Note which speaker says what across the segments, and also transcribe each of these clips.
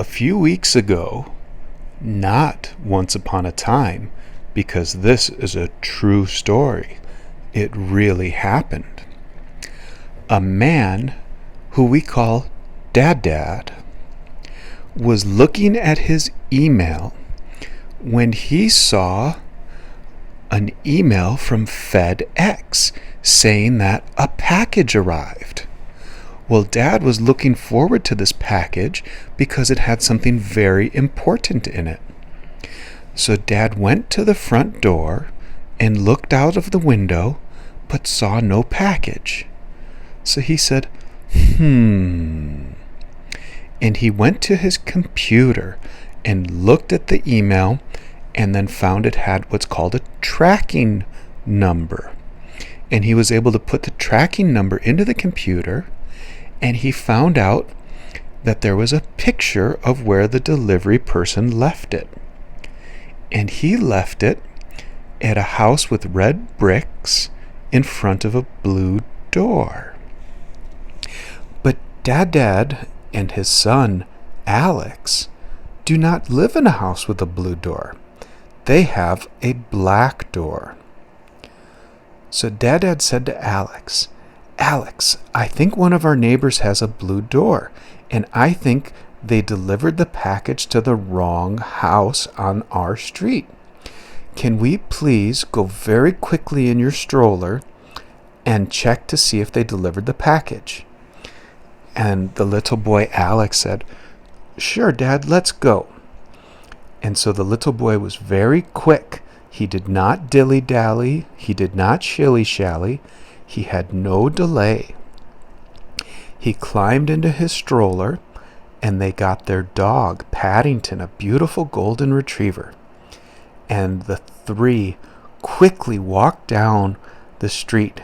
Speaker 1: A few weeks ago, not once upon a time, because this is a true story. It really happened. A man who we call Dad was looking at his email when he saw an email from FedEx saying that a package arrived. Well, Dad was looking forward to this package because it had something very important in it. So Dad went to the front door and looked out of the window, but saw no package. So he said, And he went to his computer and looked at the email and then found it had what's called a tracking number. And he was able to put the tracking number into the computer, and he found out that there was a picture of where the delivery person left it. And he left it at a house with red bricks in front of a blue door. But Dad and his son, Alex, do not live in a house with a blue door. They have a black door. So Dad said to Alex, I think one of our neighbors has a blue door, and I think they delivered the package to the wrong house on our street. Can we please go very quickly in your stroller and check to see if they delivered the package? And the little boy Alex said, Sure, Dad, let's go. And so the little boy was very quick. He did not dilly-dally. He did not shilly-shally. He had no delay. He climbed into his stroller, and they got their dog, Paddington, a beautiful golden retriever. And the three quickly walked down the street,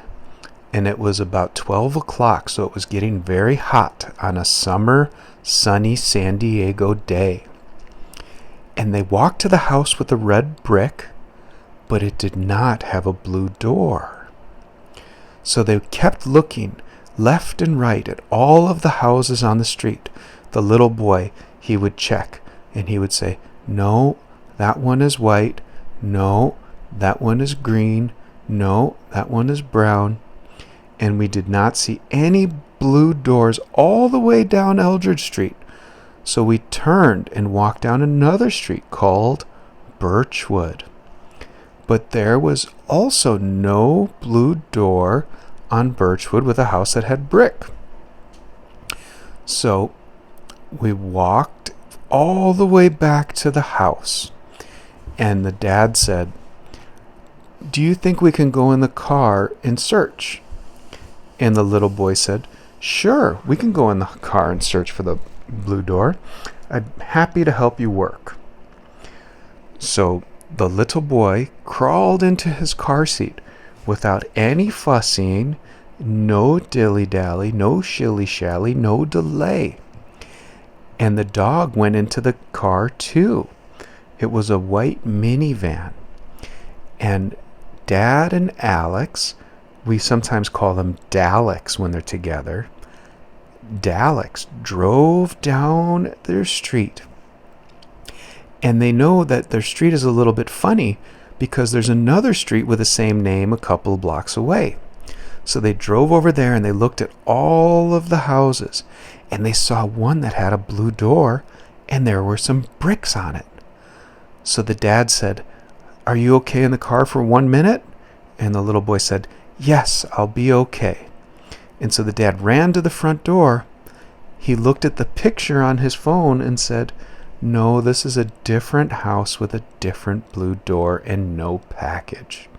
Speaker 1: and it was about 12 o'clock, so it was getting very hot on a summer, sunny San Diego day. And they walked to the house with the red brick, but it did not have a blue door. So they kept looking left and right at all of the houses on the street. The little boy, he would check, and he would say, No, that one is white. No, that one is green. No, that one is brown. And we did not see any blue doors all the way down Eldridge Street. So we turned and walked down another street called Birchwood. But there was also no blue door on Birchwood with a house that had brick. So we walked all the way back to the house. And the dad said, Do you think we can go in the car and search? And the little boy said, Sure, we can go in the car and search for the blue door. I'm happy to help you work. So the little boy crawled into his car seat without any fussing, no dilly-dally, no shilly-shally, no delay. And the dog went into the car too. It was a white minivan. And Dad and Alex, we sometimes call them Daleks when they're together, Daleks drove down their street. And they know that their street is a little bit funny because there's another street with the same name a couple of blocks away. So they drove over there and they looked at all of the houses, and they saw one that had a blue door and there were some bricks on it. So the dad said, Are you okay in the car for 1 minute? And the little boy said, Yes, I'll be okay. And so the dad ran to the front door. He looked at the picture on his phone and said, No, this is a different house with a different blue door and no package.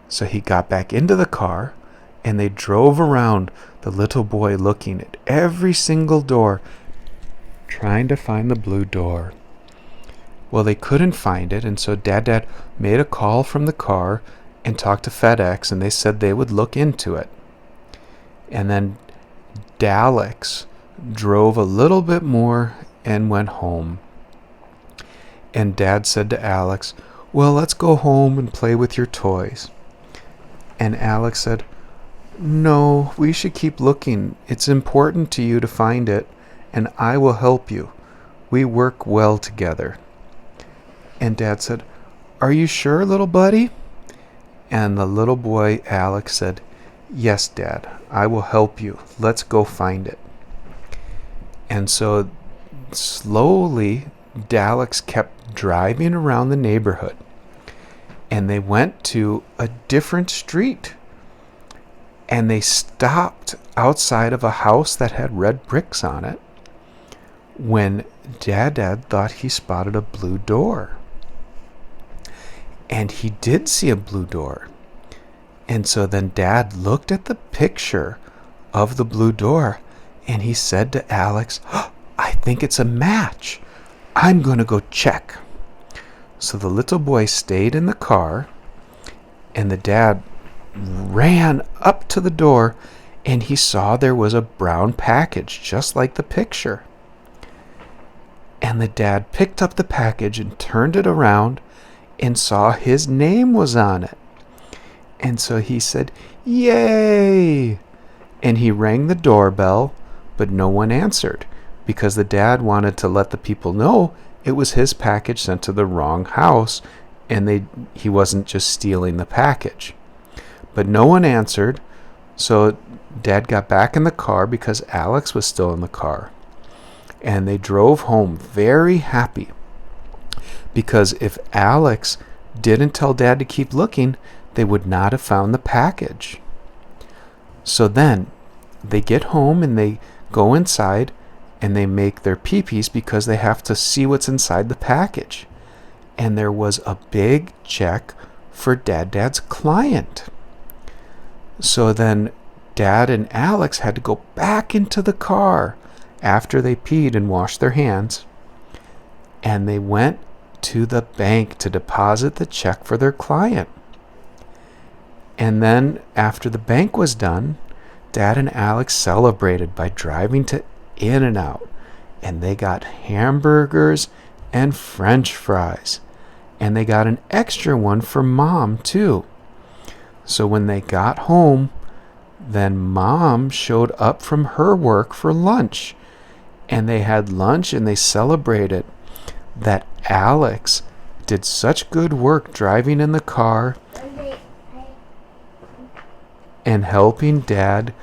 Speaker 1: So he got back into the car, and they drove around, the little boy looking at every single door, trying to find the blue door. Well, they couldn't find it, and so Dad made a call from the car and talked to FedEx, and they said they would look into it. And then Daleks drove a little bit more and went home. And Dad said to Alex, Well, let's go home and play with your toys. And Alex said, No, we should keep looking. It's important to you to find it, and I will help you. We work well together." And Dad said, "Are you sure, little buddy?" And the little boy, Alex, said, "Yes, Dad, I will help you. Let's go find it." And so slowly, Alex kept driving around the neighborhood. And they went to a different street. And they stopped outside of a house that had red bricks on it when Dad thought he spotted a blue door. And he did see a blue door. And so then Dad looked at the picture of the blue door and he said to Alex, "Oh, I think it's a match. I'm going to go check." So the little boy stayed in the car and the dad ran up to the door and he saw there was a brown package just like the picture. And the dad picked up the package and turned it around and saw his name was on it. And so he said, "Yay!" And he rang the doorbell, but no one answered because the dad wanted to let the people know it was his package sent to the wrong house and he wasn't just stealing the package. But no one answered, so Dad got back in the car because Alex was still in the car. And they drove home very happy because if Alex didn't tell Dad to keep looking, they would not have found the package. So then they get home and they go inside and they make their pee-pees because they have to see what's inside the package. And there was a big check for Dad's client. So then Dad and Alex had to go back into the car after they peed and washed their hands. And they went to the bank to deposit the check for their client. And then after the bank was done, Dad and Alex celebrated by driving to In-N-Out. And they got hamburgers and French fries. And they got an extra one for Mom too. So when they got home, then Mom showed up from her work for lunch. And they had lunch and they celebrated that Alex did such good work driving in the car and helping Dad.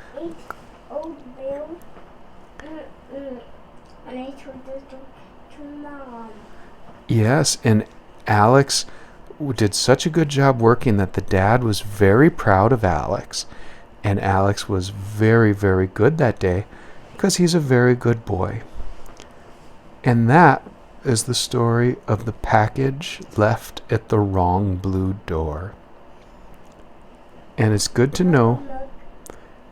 Speaker 1: Yes, and Alex did such a good job working that the dad was very proud of Alex. And Alex was very, very good that day because he's a very good boy. And that is the story of the package left at the wrong blue door. And it's good to know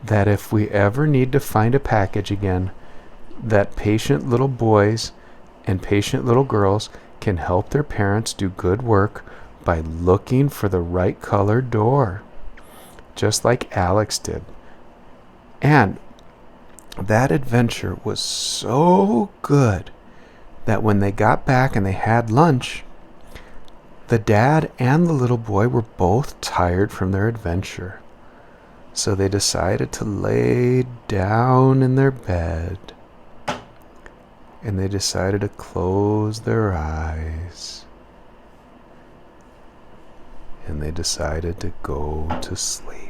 Speaker 1: that if we ever need to find a package again, that patient little boys and patient little girls can help their parents do good work by looking for the right color door, just like Alex did. And that adventure was so good that when they got back and they had lunch, the dad and the little boy were both tired from their adventure. So they decided to lay down in their bed. And they decided to close their eyes. And they decided to go to sleep.